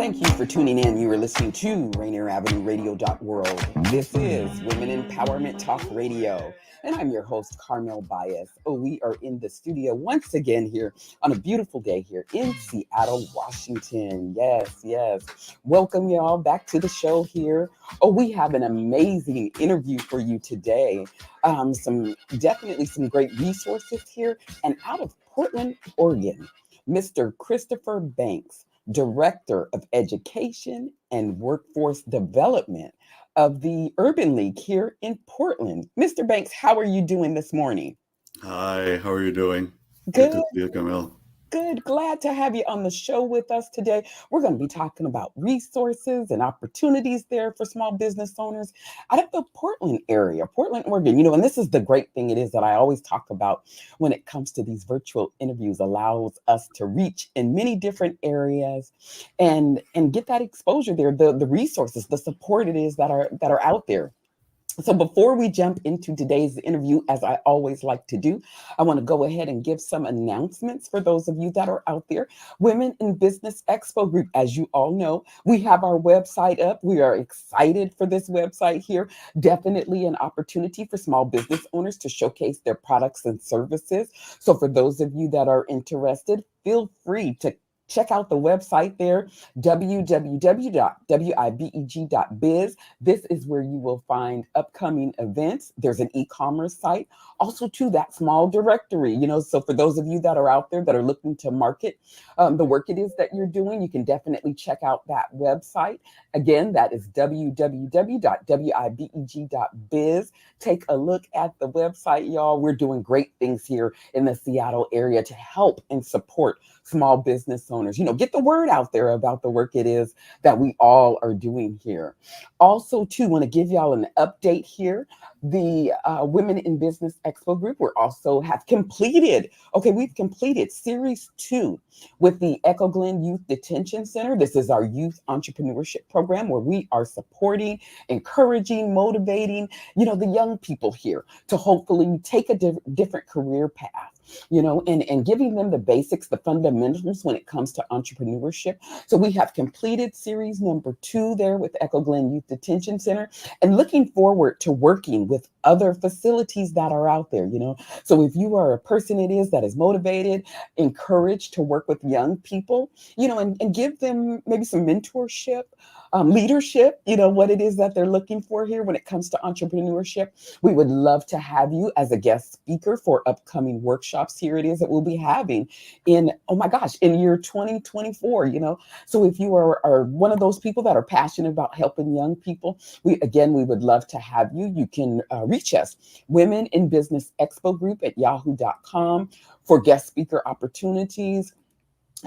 Thank you for tuning in. You are listening to Rainier Avenue Radio.world. This is Women Empowerment Talk Radio. And I'm your host, Carmel Baez. We are in the studio once again here on a beautiful day here in Seattle, Washington. Yes. Welcome y'all back to the show here. We have an amazing interview for you today. Definitely some great resources here. And out of Portland, Oregon, Mr. Christopher Banks, Director of Education and Workforce Development of the Urban League here in Portland. Mr. Banks, how are you doing this morning? Hi, how are you doing? Good. Good to see you, Camille. Good. Glad to have you on the show with us today. We're going to be talking about resources and opportunities there for small business owners out of the Portland area, Portland, Oregon. And this is the great thing it is that I always talk about when it comes to these virtual interviews, allows us to reach in many different areas and get that exposure there, the resources, the support it is that are out there. So before we jump into today's interview, as I always like to do, I want to go ahead and give some announcements for those of you that are out there. Women in Business Expo Group, as you all know, we have our website up. We are excited for this website here. Definitely an opportunity for small business owners to showcase their products and services. So for those of you that are interested, feel free to check out the website there, www.wibeg.biz. This is where you will find upcoming events. There's an e-commerce site, also to that small directory. So for those of you that are out there that are looking to market the work it is that you're doing, you can definitely check out that website. Again, that is www.wibeg.biz. Take a look at the website, y'all. We're doing great things here in the Seattle area to help and support small business owners. Get the word out there about the work it is that we all are doing here. Also, too, want to give y'all an update here. The Women in Business Expo Group, we've completed Series 2 with the Echo Glen Youth Detention Center. This is our youth entrepreneurship program where we are supporting, encouraging, motivating, the young people here to hopefully take a different career path. And giving them the basics, the fundamentals when it comes to entrepreneurship. So we have completed series number 2 there with Echo Glen Youth Detention Center and looking forward to working with other facilities that are out there, So if you are a person it is that is motivated, encouraged to work with young people, and give them maybe some mentorship, leadership, what it is that they're looking for here when it comes to entrepreneurship, we would love to have you as a guest speaker for upcoming workshops here it is that we'll be having in year 2024, So if you are one of those people that are passionate about helping young people, we would love to have you. You can reach us, Women in Business Expo Group at yahoo.com for guest speaker opportunities.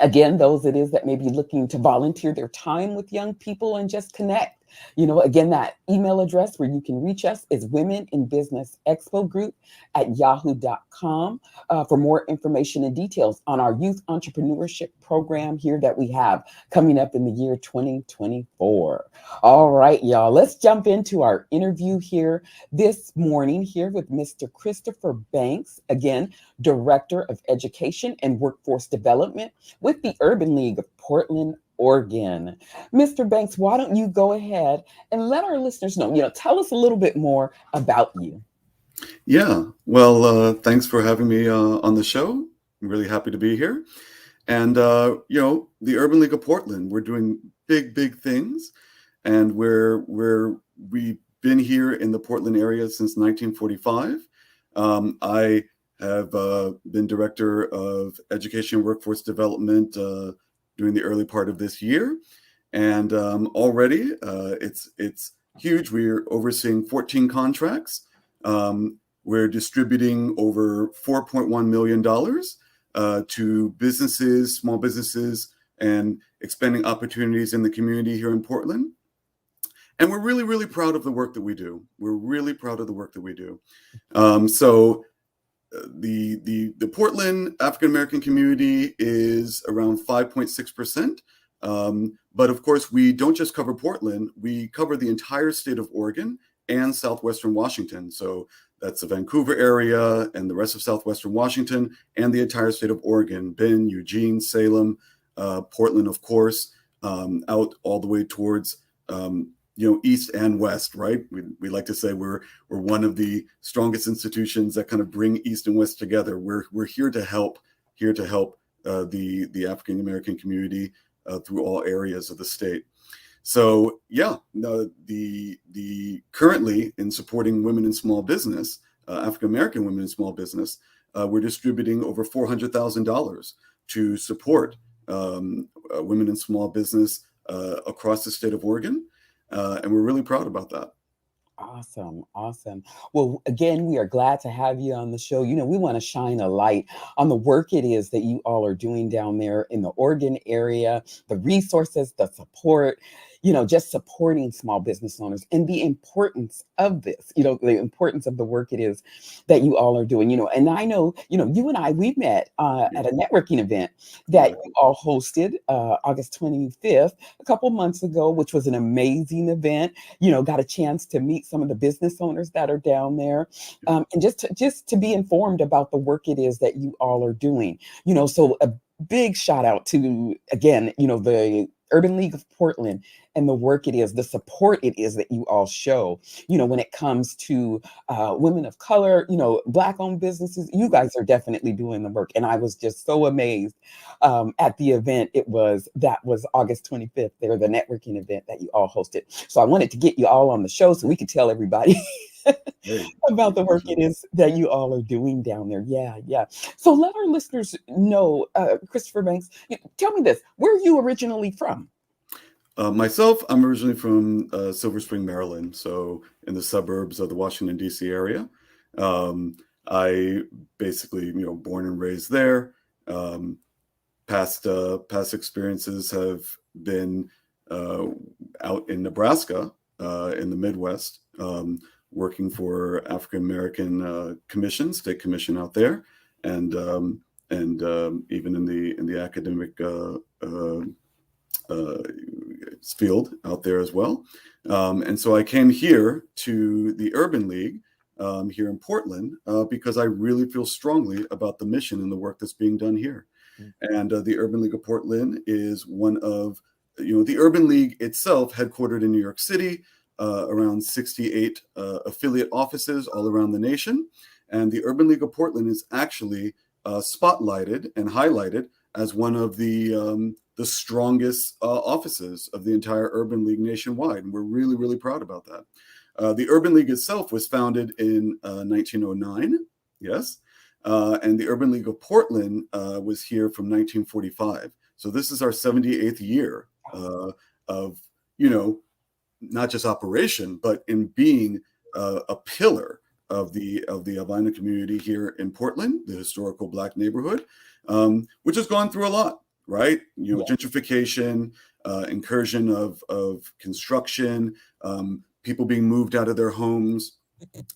Again, those it is that may be looking to volunteer their time with young people and just connect. Again, that email address where you can reach us is Women in Business Expo Group at yahoo.com for more information and details on our youth entrepreneurship program here that we have coming up in the year 2024. All right, y'all, let's jump into our interview here this morning here with Mr. Christopher Banks, again, Director of Education and Workforce Development with the Urban League of Portland, Oregon. Mr. Banks, why don't you go ahead and let our listeners know, tell us a little bit more about you. Yeah, well, thanks for having me on the show. I'm really happy to be here. And, the Urban League of Portland, we're doing big things. And we've been here in the Portland area since 1945. I have been Director of Education and Workforce Development during the early part of this year. And already it's huge. We're overseeing 14 contracts. We're distributing over $4.1 million to businesses, small businesses, and expanding opportunities in the community here in Portland. And we're really proud of the work that we do. The Portland African American community is around 5.6%. But of course, we don't just cover Portland, we cover the entire state of Oregon and Southwestern Washington. So that's the Vancouver area and the rest of Southwestern Washington and the entire state of Oregon, Bend, Eugene, Salem, Portland, of course. out all the way towards east and west, right? We like to say we're one of the strongest institutions that kind of bring east and west together. We're here to help the African American community through all areas of the state. So yeah, the currently in supporting women in small business, African American women in small business, we're distributing over $400,000 to support women in small business across the state of Oregon. And we're really proud about that. Awesome. Awesome. Well, again, we are glad to have you on the show. We want to shine a light on the work it is that you all are doing down there in the Oregon area, the resources, the support, just supporting small business owners and the importance of this, the importance of the work it is that you all are doing, and I know, you and we met at a networking event that you all hosted August 25th, a couple months ago, which was an amazing event. Got a chance to meet some of the business owners that are down there, and just to be informed about the work it is that you all are doing. So a big shout out to, again, the Urban League of Portland and the work it is, the support it is that you all show, when it comes to women of color, Black-owned businesses. You guys are definitely doing the work. And I was just so amazed at the event. That was August 25th, there, the networking event that you all hosted. So I wanted to get you all on the show so we could tell everybody about the work it is that you all are doing down there. Yeah. So let our listeners know, Christopher Banks, tell me this, where are you originally from? Myself, I'm originally from Silver Spring, Maryland, so in the suburbs of the Washington, D.C. area. I basically, born and raised there. Past experiences have been out in Nebraska, in the Midwest, working for African American commission, state commission out there, and even in the academic field out there as well. And so I came here to the Urban League here in Portland because I really feel strongly about the mission and the work that's being done here. And the Urban League of Portland is one of, the Urban League itself, headquartered in New York City, around 68 affiliate offices all around the nation. And the Urban League of Portland is actually spotlighted and highlighted as one of the strongest offices of the entire Urban League nationwide. And we're really, really proud about that. The Urban League itself was founded in 1909, yes. And the Urban League of Portland was here from 1945. So this is our 78th year of, not just operation, but in being a pillar of the Albina community here in Portland, the historical Black neighborhood, which has gone through a lot, right? Gentrification, incursion of construction, people being moved out of their homes,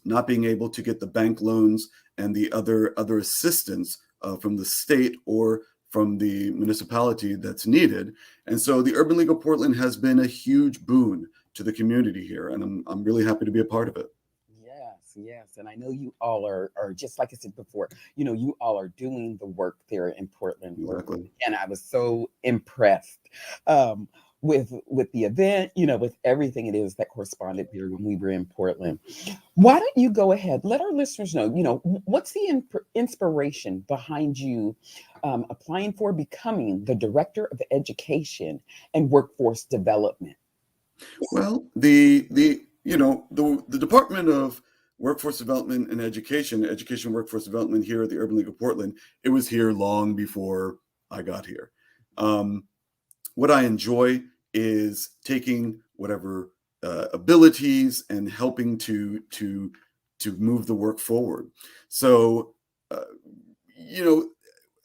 not being able to get the bank loans and the other assistance from the state or from the municipality that's needed. And so the Urban League of Portland has been a huge boon to the community here, and I'm really happy to be a part of it. Yes. And I know you all are just like I said before, you all are doing the work there in Portland. Exactly. And I was so impressed with the event, with everything it is that corresponded there when we were in Portland. Why don't you go ahead, let our listeners know, what's the inspiration behind you applying for becoming the Director of Education and Workforce Development? Well, the Department of Workforce Development and Education Workforce Development here at the Urban League of Portland, it was here long before I got here. What I enjoy is taking whatever abilities and helping to move the work forward. So,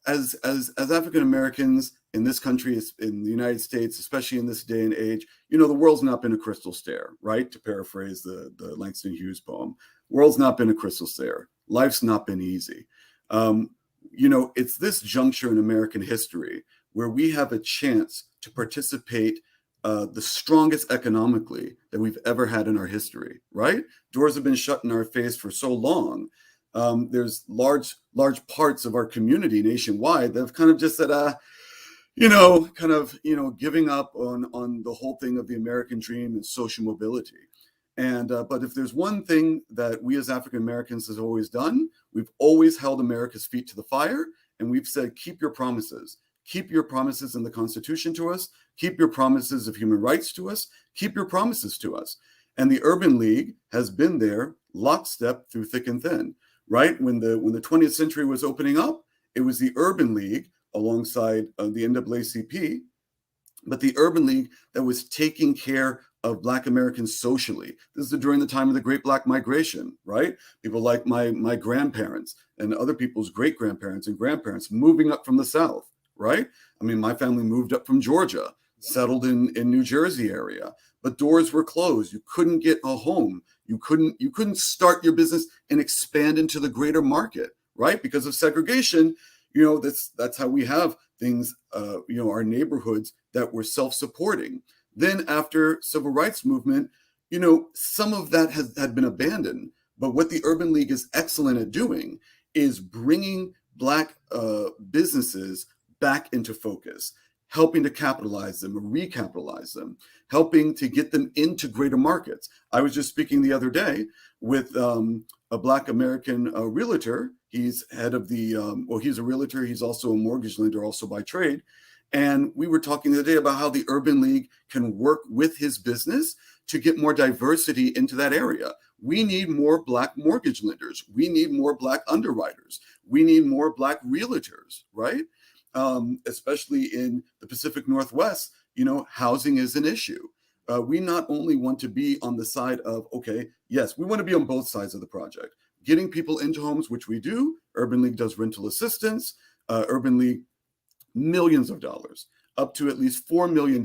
as African Americans in this country, in the United States, especially in this day and age, the world's not been a crystal stair, right? To paraphrase the Langston Hughes poem, world's not been a crystal stair. Life's not been easy. It's this juncture in American history where we have a chance to participate the strongest economically that we've ever had in our history, right? Doors have been shut in our face for so long. There's large parts of our community nationwide that have kind of just said, kind of, giving up on the whole thing of the American dream and social mobility. And but if there's one thing that we as African Americans has always done, we've always held America's feet to the fire, and we've said, keep your promises. Keep your promises in the Constitution to us. Keep your promises of human rights to us. Keep your promises to us. And the Urban League has been there lockstep through thick and thin, right? When the 20th century was opening up, it was the Urban League alongside the NAACP, but the Urban League that was taking care of Black Americans socially. This is during the time of the Great Black Migration, right? People like my grandparents and other people's great grandparents and grandparents moving up from the South, right? I mean, my family moved up from Georgia, settled in New Jersey area, but doors were closed. You couldn't get a home. You couldn't start your business and expand into the greater market, right? Because of segregation. That's how we have things, our neighborhoods that were self-supporting. Then after civil rights movement, some of that had been abandoned. But what the Urban League is excellent at doing is bringing Black businesses back into focus, helping to capitalize them, recapitalize them, helping to get them into greater markets. I was just speaking the other day with a Black American realtor. He's head of the, he's a realtor. He's also a mortgage lender, also by trade. And we were talking the other day about how the Urban League can work with his business to get more diversity into that area. We need more Black mortgage lenders. We need more Black underwriters. We need more Black realtors, right? Especially in the Pacific Northwest, housing is an issue. We not only want to be on the side of, yes, we want to be on both sides of the project. Getting people into homes, which we do. Urban League does rental assistance. Urban League, millions of dollars, up to at least $4 million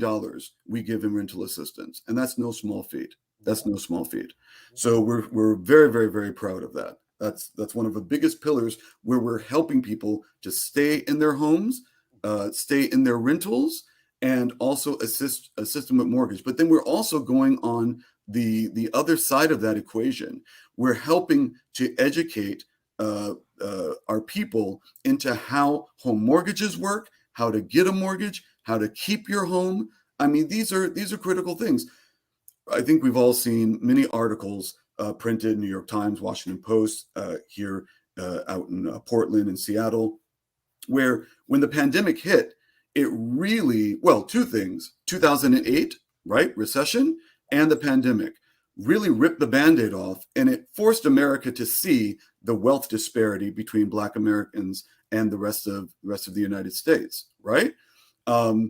we give in rental assistance. And that's no small feat. That's no small feat. So we're very, very, very proud of that. That's one of the biggest pillars where we're helping people to stay in their homes, stay in their rentals, and also assist them with mortgage. But then we're also going on the other side of that equation. We're helping to educate our people into how home mortgages work, how to get a mortgage, how to keep your home. I mean, these are critical things. I think we've all seen many articles printed, New York Times, Washington Post, here out in Portland and Seattle, where when the pandemic hit, it really, two things, 2008, right, recession, and the pandemic really ripped the Band-Aid off, and it forced America to see the wealth disparity between Black Americans and the rest of the United States, right? I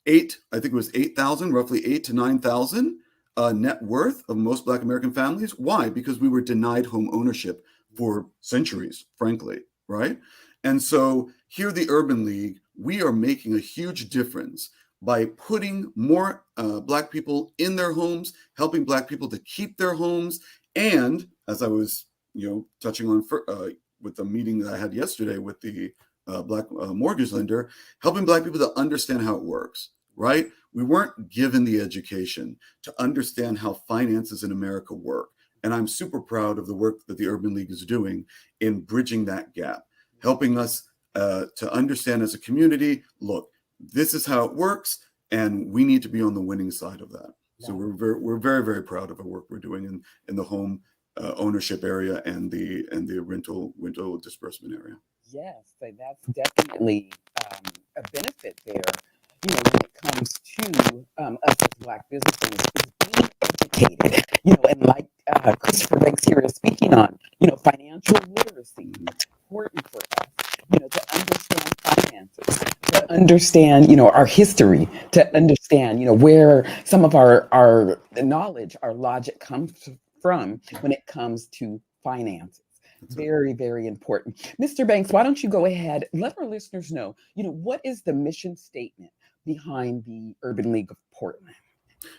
think it was 8,000, roughly 8 to 9,000 net worth of most Black American families. Why? Because we were denied home ownership for centuries, frankly, right? And so here, the Urban League, we are making a huge difference by putting more Black people in their homes, helping Black people to keep their homes, and as I was, touching on with the meeting that I had yesterday with the Black mortgage lender, helping Black people to understand how it works, right? We weren't given the education to understand how finances in America work. And I'm super proud of the work that the Urban League is doing in bridging that gap, helping us to understand as a community, look, this is how it works, and we need to be on the winning side of that. So we're very, very proud of the work we're doing in the home ownership area and the rental disbursement area. Yes, so that's definitely a benefit there. When it comes to us as Black business owners, is being educated. And like Christopher Banks here is speaking on, financial literacy. It's important for us, to understand finances, to understand, our history, to understand, where some of our knowledge, our logic comes from when it comes to finances. Very, very important. Mr. Banks, why don't you go ahead, let our listeners know, what is the mission statement behind the Urban League of Portland?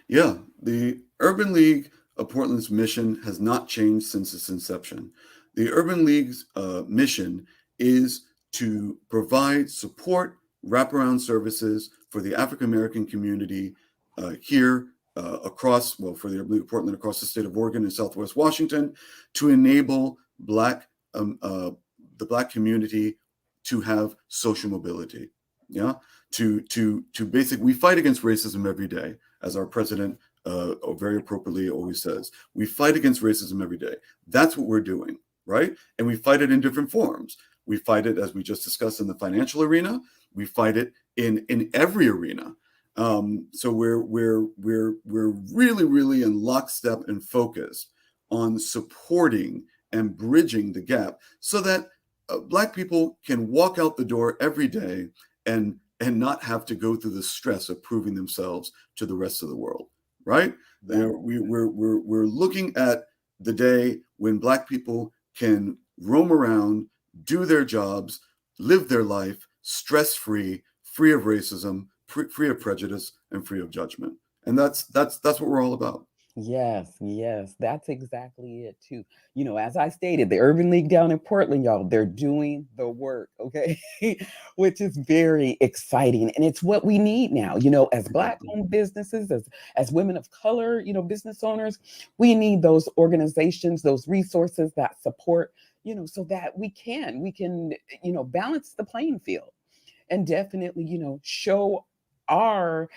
Yeah, the Urban League of Portland's mission has not changed since its inception. The Urban League's mission is to provide support, wraparound services for the African American community here across, for the Urban League of Portland, across the state of Oregon and Southwest Washington, to enable the Black community to have social mobility, Yeah, to basically, we fight against racism every day, as our president very appropriately always says. We fight against racism every day. That's what we're doing, right? And we fight it in different forms. We fight it, as we just discussed, in the financial arena. We fight it in every arena. So we're really, really in lockstep and focused on supporting and bridging the gap so that Black people can walk out the door every day and not have to go through the stress of proving themselves to the rest of the world, right? We're looking at the day when Black people can roam around, do their jobs, live their life stress-free, free of racism, free of prejudice, and free of judgment. And that's what we're all about. Yes, yes, that's exactly it too. As I stated, the Urban League down in Portland, y'all, they're doing the work, okay? Which is very exciting. And it's what we need now, as Black owned businesses, as women of color, business owners, we need those organizations, those resources that support, so that we can, balance the playing field and definitely, show our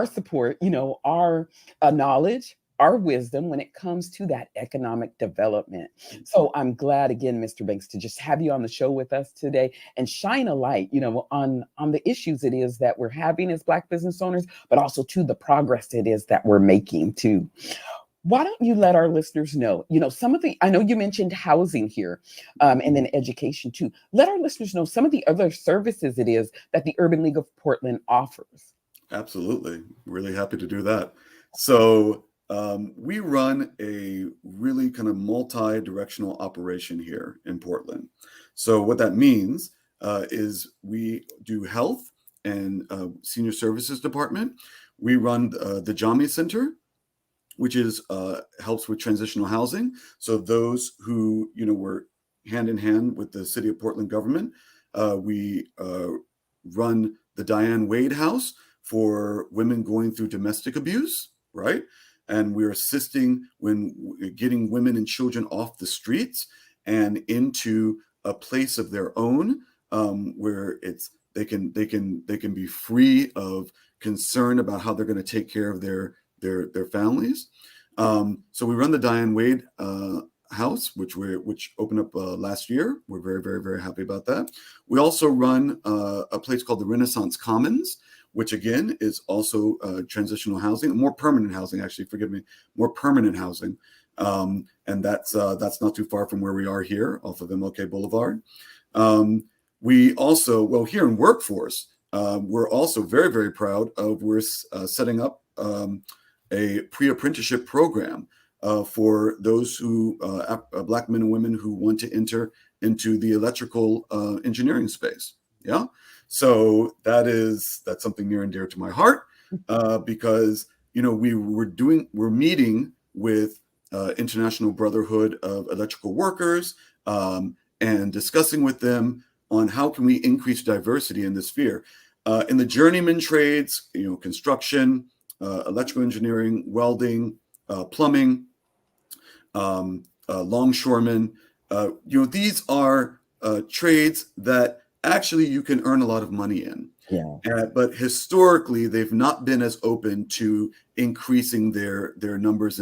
support, our knowledge, our wisdom when it comes to that economic development. So I'm glad again, Mr. Banks, to just have you on the show with us today and shine a light, on the issues it is that we're having as Black business owners, but also to the progress it is that we're making too. Why don't you let our listeners know, I know you mentioned housing here, and then education too. Let our listeners know some of the other services it is that the Urban League of Portland offers. Absolutely. Really happy to do that. So we run a really kind of multi-directional operation here in Portland. So what that means is we do health and senior services department. We run the Jami Center, which is helps with transitional housing. So those who were hand in hand with the City of Portland government, we run the Diane Wade House for women going through domestic abuse, right? And we're assisting when getting women and children off the streets and into a place of their own, where they can be free of concern about how they're going to take care of their families. So we run the Diane Wade House, which opened up last year. We're very, very, very happy about that. We also run a place called the Renaissance Commons, which again is also transitional housing, more permanent housing, actually, forgive me, more permanent housing. And that's not too far from where we are here off of MLK Boulevard. We also, here in Workforce, we're also very, very proud of, we're setting up a pre-apprenticeship program for those who, Black men and women who want to enter into the electrical engineering space. Yeah. So that's something near and dear to my heart, because, we're meeting with International Brotherhood of Electrical Workers and discussing with them on how can we increase diversity in this sphere. In the journeyman trades, construction, electrical engineering, welding, plumbing, longshoremen. These are trades that actually you can earn a lot of money in. Yeah. But historically, they've not been as open to increasing their numbers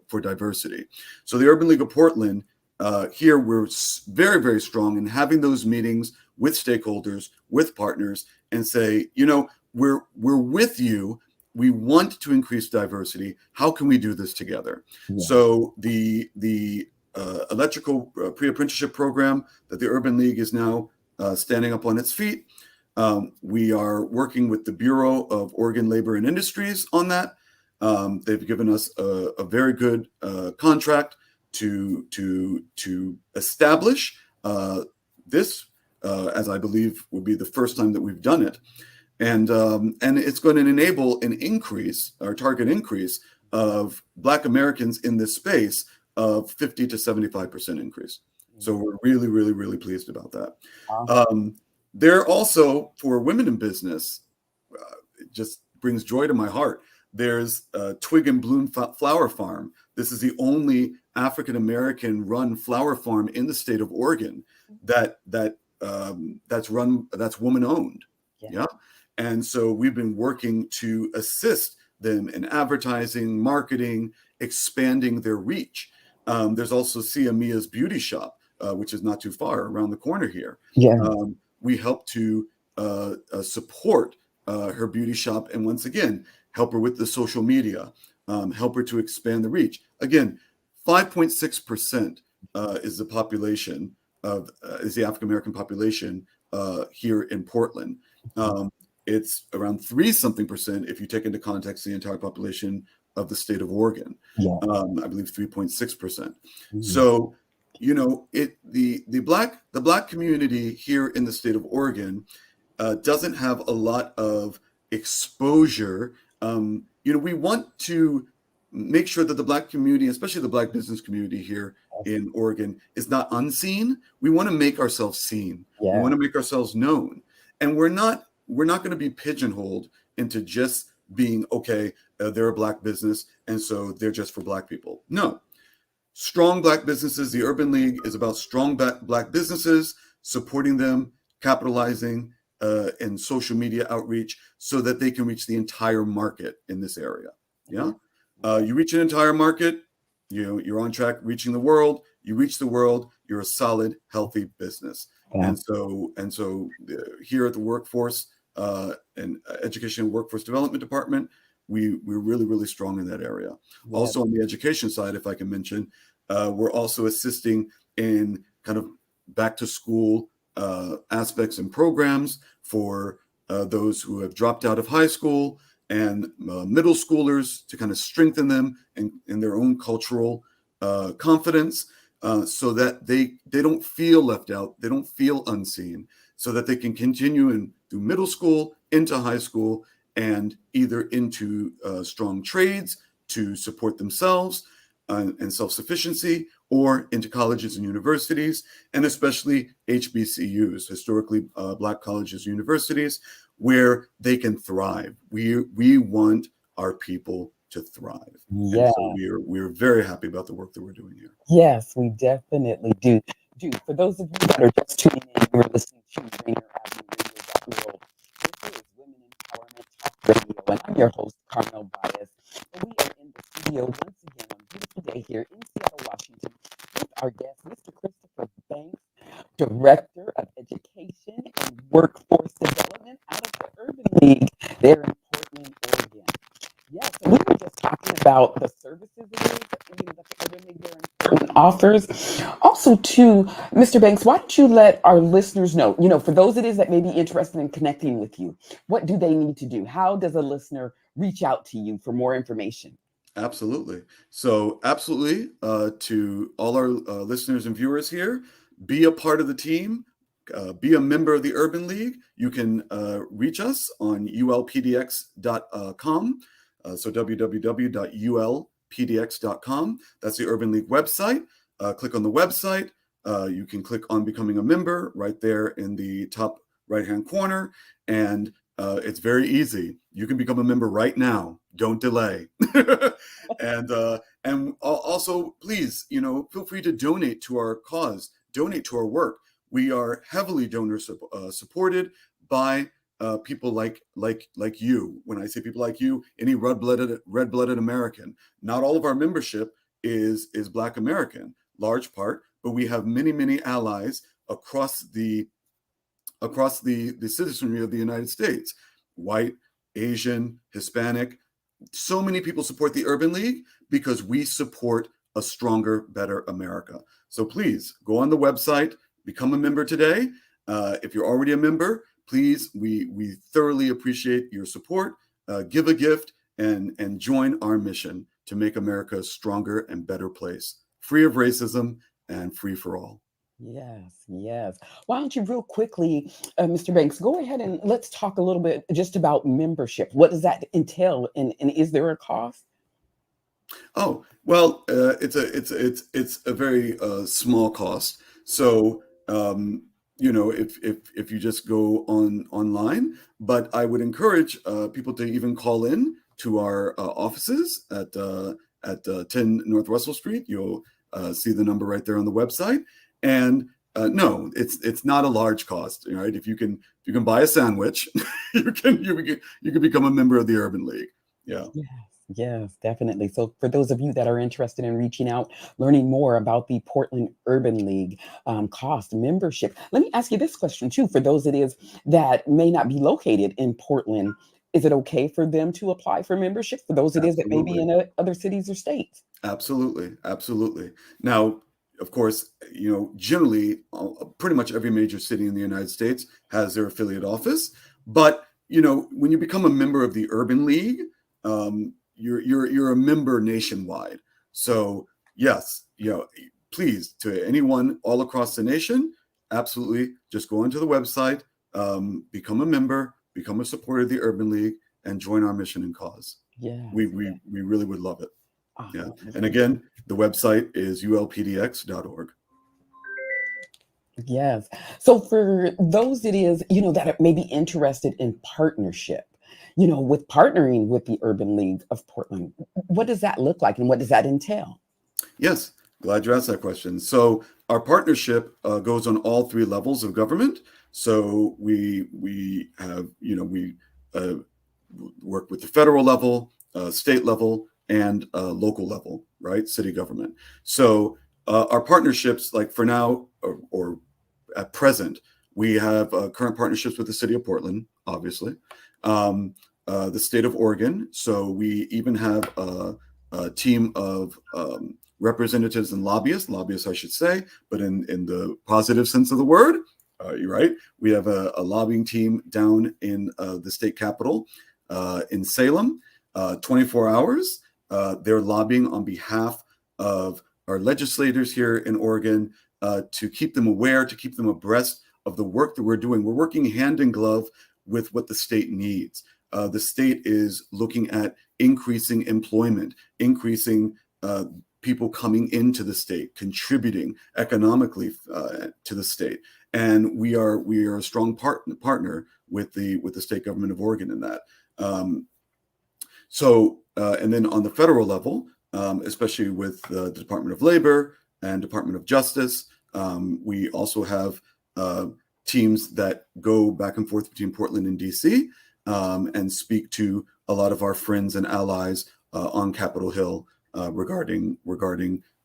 for diversity. So the Urban League of Portland, here we're very, very strong in having those meetings with stakeholders, with partners, and say, we're with you. We want to increase diversity. How can we do this together? Yeah. So the electrical pre-apprenticeship program that the Urban League is now standing up on its feet. We are working with the Bureau of Oregon Labor and Industries on that. They've given us a very good contract to establish this, as I believe would be the first time that we've done it. And it's going to enable an increase, our target increase of Black Americans in this space of 50 to 75% increase. So we're really, really, really pleased about that. Awesome. There also, for women in business, it just brings joy to my heart. There's Twig and Bloom Flower Farm. This is the only African-American run flower farm in the state of Oregon that's woman owned. Yeah. Yeah. And so we've been working to assist them in advertising, marketing, expanding their reach. There's also Sia Mia's Beauty Shop, which is not too far around the corner here. Yeah. We help to support her beauty shop, and once again, help her with the social media, help her to expand the reach. Again, 5.6% is the population is the African American population here in Portland. It's around 3-something% if you take into context the entire population of the state of Oregon. Yeah. I believe 3.6%. So, you know, the black community here in the state of Oregon doesn't have a lot of exposure. You know, we want to make sure that the black community, especially the black business community here in Oregon, is not unseen. We want to make ourselves seen. We want to make ourselves known, and we're not going to be pigeonholed into just being they're a black business and so they're just for black people. No. Strong black businesses. The Urban League is about strong black businesses, supporting them, capitalizing in social media outreach so that they can reach the entire market in this area. Yeah. You reach an entire market, you're on track reaching the world. You reach the world, you're a solid, healthy business. Yeah. And so here at the Workforce and Education and Workforce Development Department, we're really, really strong in that area. Yeah. Also on the education side, if I can mention, we're also assisting in kind of back to school aspects and programs for those who have dropped out of high school and middle schoolers to kind of strengthen them in their own cultural confidence so that they don't feel left out, they don't feel unseen, so that they can continue through middle school into high school and either into strong trades to support themselves and self-sufficiency, or into colleges and universities, and especially HBCUs, historically Black colleges and universities, where they can thrive. We want our people to thrive. Yeah. And so we're very happy about the work that we're doing here. Yes, we definitely do. For those of you that are just tuning in, you're listening to Rainier Avenue Radio. This is Women Empowerment Talk Radio, and I'm your host, Carmel Bias. And we are in the studio once again on a beautiful day here in Seattle, Washington, with our guest, Mr. Christopher Banks, Director of Education and Workforce Development out of the Urban League there in Portland, Oregon. Yeah, so we were just talking about the services that the Urban League there in Portland offers. Also, too, Mr. Banks, why don't you let our listeners know, for those it is that may be interested in connecting with you, what do they need to do? How does a listener reach out to you for more information? Absolutely. So absolutely, to all our listeners and viewers here, be a part of the team, be a member of the Urban League. You can reach us on ulpdx.com. So www.ulpdx.com. That's the Urban League website. Click on the website. You can click on becoming a member right there in the top right-hand corner. And it's very easy. You can become a member right now. Don't delay. And also, please, feel free to donate to our cause, donate to our work. We are heavily donor supported by people like you. When I say people like you, any red-blooded American. Not all of our membership is Black American, large part, but we have many allies across the citizenry of the United States. White, Asian, Hispanic. So many people support the Urban League because we support a stronger, better America. So please go on the website, become a member today. If you're already a member, please, we thoroughly appreciate your support. Give a gift and join our mission to make America a stronger and better place, free of racism and free for all. Yes. Why don't you real quickly, Mr. Banks, go ahead and let's talk a little bit just about membership. What does that entail, and is there a cost? Oh, well, it's a very small cost. So if you just go online, but I would encourage people to even call in to our offices at 10 North Russell Street. You'll see the number right there on the website. And No, it's not a large cost, right? If you can buy a sandwich, you can become a member of the Urban League. Yeah. Yes, yes, definitely. So, for those of you that are interested in reaching out, learning more about the Portland Urban League cost membership, let me ask you this question too. For those it is that may not be located in Portland, is it okay for them to apply for membership? For those it is that may be Absolutely. in other cities or states? Absolutely, absolutely. Now, of course, generally, pretty much every major city in the United States has their affiliate office. But when you become a member of the Urban League, you're a member nationwide. So yes, please, to anyone all across the nation, absolutely, just go onto the website, become a member, become a supporter of the Urban League, and join our mission and cause. Yes, We really would love it. Yeah. awesome. And again, the website is ulpdx.org. Yes. So for those it is, that may be interested in partnership, with partnering with the Urban League of Portland, what does that look like and what does that entail? Yes, glad you asked that question. So our partnership goes on all three levels of government. So we have we uh, work with the federal level, state level, and local level, right? City government. So our partnerships, like for now or at present, we have current partnerships with the city of Portland, obviously, the state of Oregon. So we even have a team of representatives and lobbyists, I should say, but in the positive sense of the word. You're right. We have a lobbying team down in the state capitol in Salem, 24 hours. They're lobbying on behalf of our legislators here in Oregon to keep them aware, to keep them abreast of the work that we're doing. We're working hand in glove with what the state needs. The state is looking at increasing employment, increasing people coming into the state, contributing economically to the state, and we are a strong partner with the state government of Oregon in that. And then on the federal level, especially with the Department of Labor and Department of Justice, we also have teams that go back and forth between Portland and DC and speak to a lot of our friends and allies on Capitol Hill regarding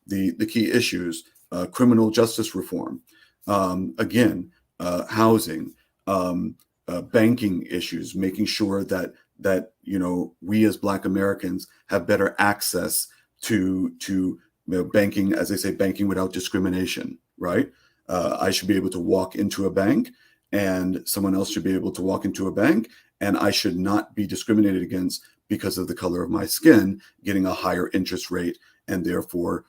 the key issues, criminal justice reform, again, housing, banking issues, making sure that we as Black Americans have better access to banking, as they say, banking without discrimination, right? I should be able to walk into a bank and someone else should be able to walk into a bank, and I should not be discriminated against because of the color of my skin, getting a higher interest rate and therefore,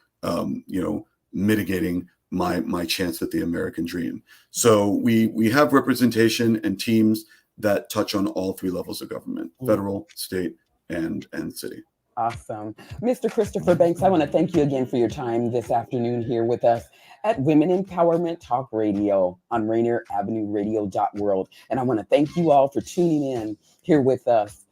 mitigating my chance at the American dream. So we have representation and teams that touch on all three levels of government: federal, state, and city. Awesome. Mr. Christopher Banks, I want to thank you again for your time this afternoon here with us at Women Empowerment Talk Radio on RainierAvenueRadio.world. And I want to thank you all for tuning in here with us